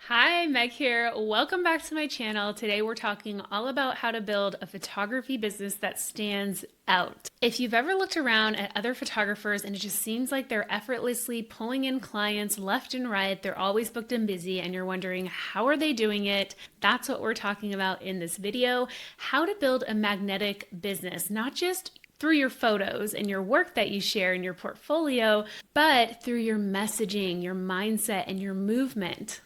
Hi, Meg here. Welcome back to my channel. Today we're talking all about how to build a photography business that stands out. If you've ever looked around at other photographers and it just seems like they're effortlessly pulling in clients left and right, they're always booked and busy, and you're wondering, how are they doing it? That's what we're talking about in this video. How to build a magnetic business, not just through your photos and your work that you share in your portfolio, but through your messaging, your mindset, and your movement.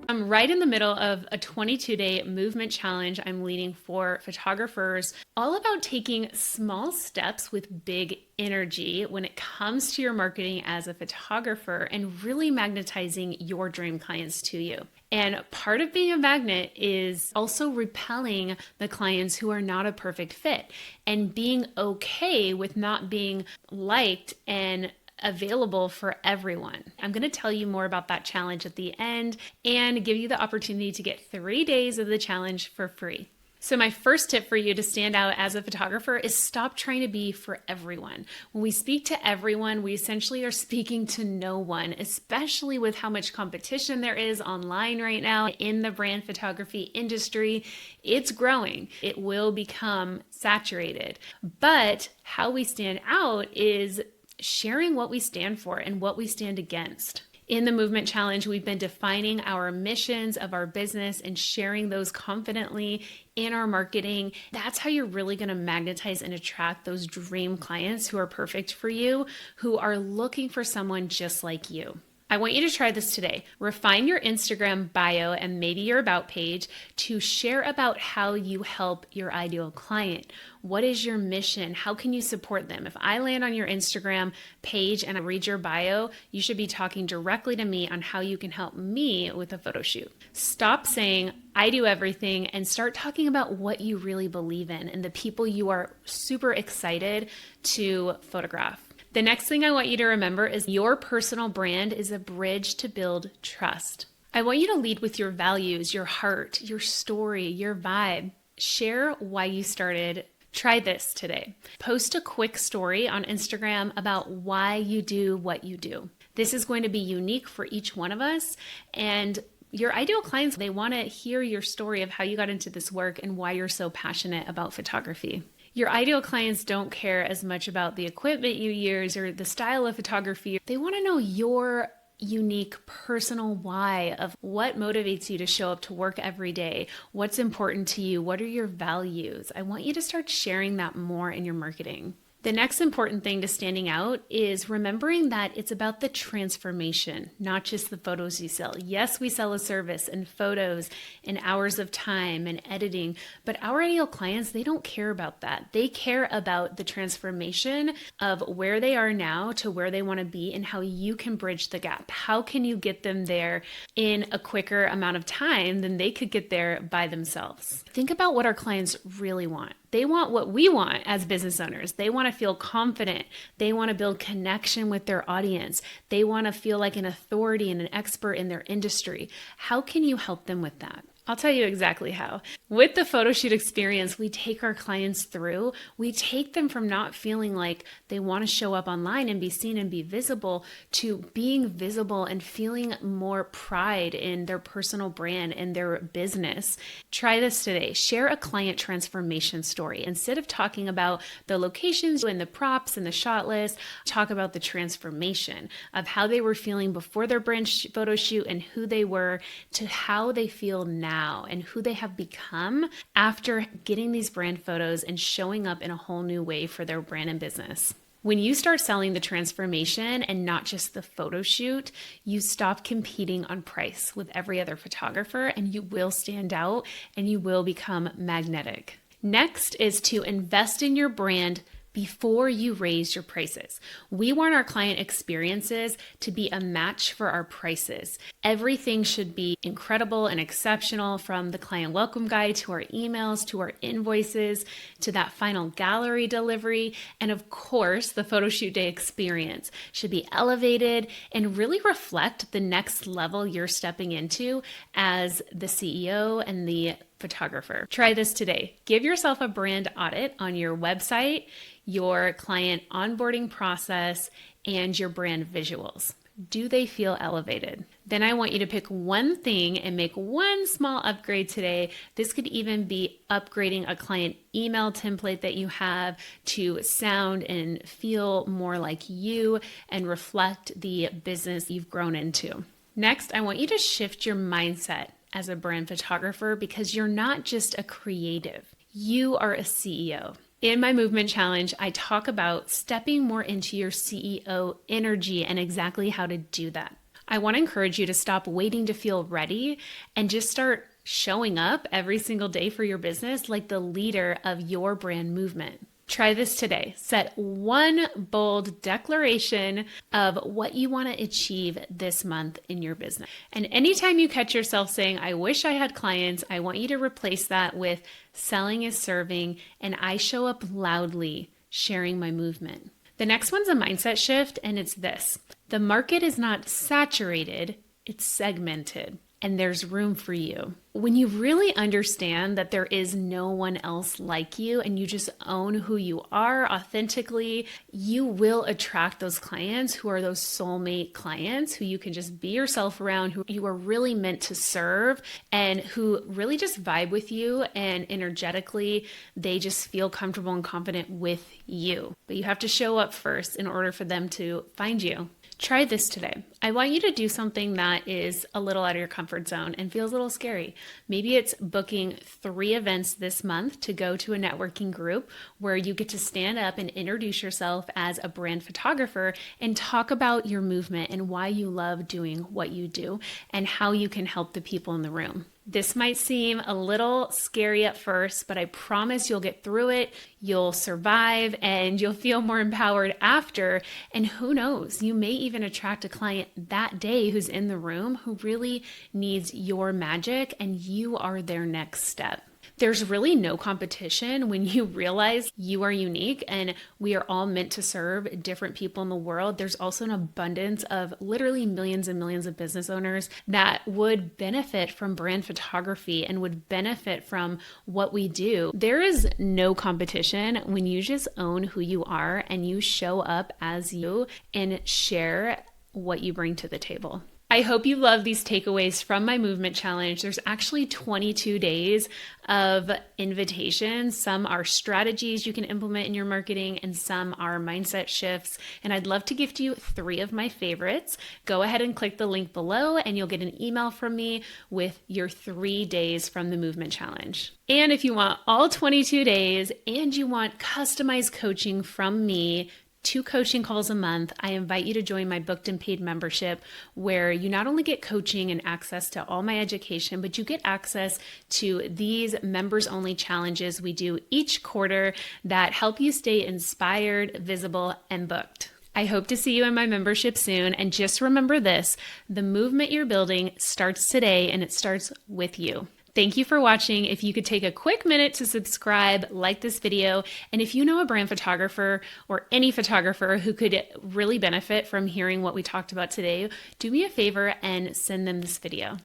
I'm right in the middle of a 22-day movement challenge I'm leading for photographers, all about taking small steps with big energy when it comes to your marketing as a photographer and really magnetizing your dream clients to you. And part of being a magnet is also repelling the clients who are not a perfect fit and being okay with not being liked and available for everyone. I'm going to tell you more about that challenge at the end and give you the opportunity to get 3 days of the challenge for free. So my first tip for you to stand out as a photographer is stop trying to be for everyone. When we speak to everyone, we essentially are speaking to no one, especially with how much competition there is online right now in the brand photography industry. It's growing. It will become saturated. But how we stand out is sharing what we stand for and what we stand against. In the Movement Challenge, we've been defining our missions of our business and sharing those confidently in our marketing. That's how you're really going to magnetize and attract those dream clients who are perfect for you, who are looking for someone just like you. I want you to try this today. Refine your Instagram bio and maybe your about page to share about how you help your ideal client. What is your mission? How can you support them? If I land on your Instagram page and I read your bio, you should be talking directly to me on how you can help me with a photo shoot. Stop saying, I do everything, and start talking about what you really believe in and the people you are super excited to photograph. The next thing I want you to remember is your personal brand is a bridge to build trust. I want you to lead with your values, your heart, your story, your vibe. Share why you started. Try this today. Post a quick story on Instagram about why you do what you do. This is going to be unique for each one of us, and your ideal clients, they want to hear your story of how you got into this work and why you're so passionate about photography. Your ideal clients don't care as much about the equipment you use or the style of photography. They want to know your unique personal why of what motivates you to show up to work every day, what's important to you, what are your values. I want you to start sharing that more in your marketing. The next important thing to standing out is remembering that it's about the transformation, not just the photos you sell. Yes, we sell a service and photos and hours of time and editing, but our ideal clients, they don't care about that. They care about the transformation of where they are now to where they want to be and how you can bridge the gap. How can you get them there in a quicker amount of time than they could get there by themselves? Think about what our clients really want. They want what we want as business owners. They want to feel confident. They want to build connection with their audience. They want to feel like an authority and an expert in their industry. How can you help them with that? I'll tell you exactly how. With the photo shoot experience we take our clients through, we take them from not feeling like they want to show up online and be seen and be visible to being visible and feeling more pride in their personal brand and their business. Try this today. Share a client transformation story. Instead of talking about the locations and the props and the shot list, talk about the transformation of how they were feeling before their brand photo shoot and who they were to how they feel now and who they have become after getting these brand photos and showing up in a whole new way for their brand and business. When you start selling the transformation and not just the photo shoot, you stop competing on price with every other photographer and you will stand out and you will become magnetic. Next is to invest in your brand before you raise your prices. We want our client experiences to be a match for our prices. Everything should be incredible and exceptional, from the client welcome guide to our emails, to our invoices, to that final gallery delivery. And of course, the photo shoot day experience should be elevated and really reflect the next level you're stepping into as the CEO and the photographer. Try this today. Give yourself a brand audit on your website, your client onboarding process, and your brand visuals. Do they feel elevated? Then I want you to pick one thing and make one small upgrade today. This could even be upgrading a client email template that you have to sound and feel more like you and reflect the business you've grown into. Next, I want you to shift your mindset as a brand photographer because you're not just a creative. You are a CEO. In my movement challenge, I talk about stepping more into your CEO energy and exactly how to do that. I want to encourage you to stop waiting to feel ready and just start showing up every single day for your business like the leader of your brand movement. Try this today. Set one bold declaration of what you want to achieve this month in your business. And anytime you catch yourself saying, I wish I had clients, I want you to replace that with selling is serving, and I show up loudly sharing my movement. The next one's a mindset shift, and it's this. The market is not saturated, it's segmented. And there's room for you. When you really understand that there is no one else like you and you just own who you are authentically, you will attract those clients who are those soulmate clients who you can just be yourself around, who you are really meant to serve and who really just vibe with you and energetically they just feel comfortable and confident with you. But you have to show up first in order for them to find you. Try this today. I want you to do something that is a little out of your comfort zone and feels a little scary. Maybe it's booking 3 events this month to go to a networking group where you get to stand up and introduce yourself as a brand photographer and talk about your movement and why you love doing what you do and how you can help the people in the room. This might seem a little scary at first, but I promise you'll get through it, you'll survive, and you'll feel more empowered after. And who knows, you may even attract a client that day who's in the room who really needs your magic, and you are their next step. There's really no competition when you realize you are unique and we are all meant to serve different people in the world. There's also an abundance of literally millions and millions of business owners that would benefit from brand photography and would benefit from what we do. There is no competition when you just own who you are and you show up as you and share what you bring to the table. I hope you love these takeaways from my movement challenge. There's actually 22 days of invitations. Some are strategies you can implement in your marketing and some are mindset shifts. And I'd love to gift you 3 of my favorites. Go ahead and click the link below and you'll get an email from me with your 3 days from the movement challenge. And if you want all 22 days and you want customized coaching from me, 2 coaching calls a month, I invite you to join my booked and paid membership where you not only get coaching and access to all my education, but you get access to these members only challenges we do each quarter that help you stay inspired, visible, and booked. I hope to see you in my membership soon. And just remember this, the movement you're building starts today and it starts with you. Thank you for watching. If you could take a quick minute to subscribe, like this video, and if you know a brand photographer or any photographer who could really benefit from hearing what we talked about today, do me a favor and send them this video.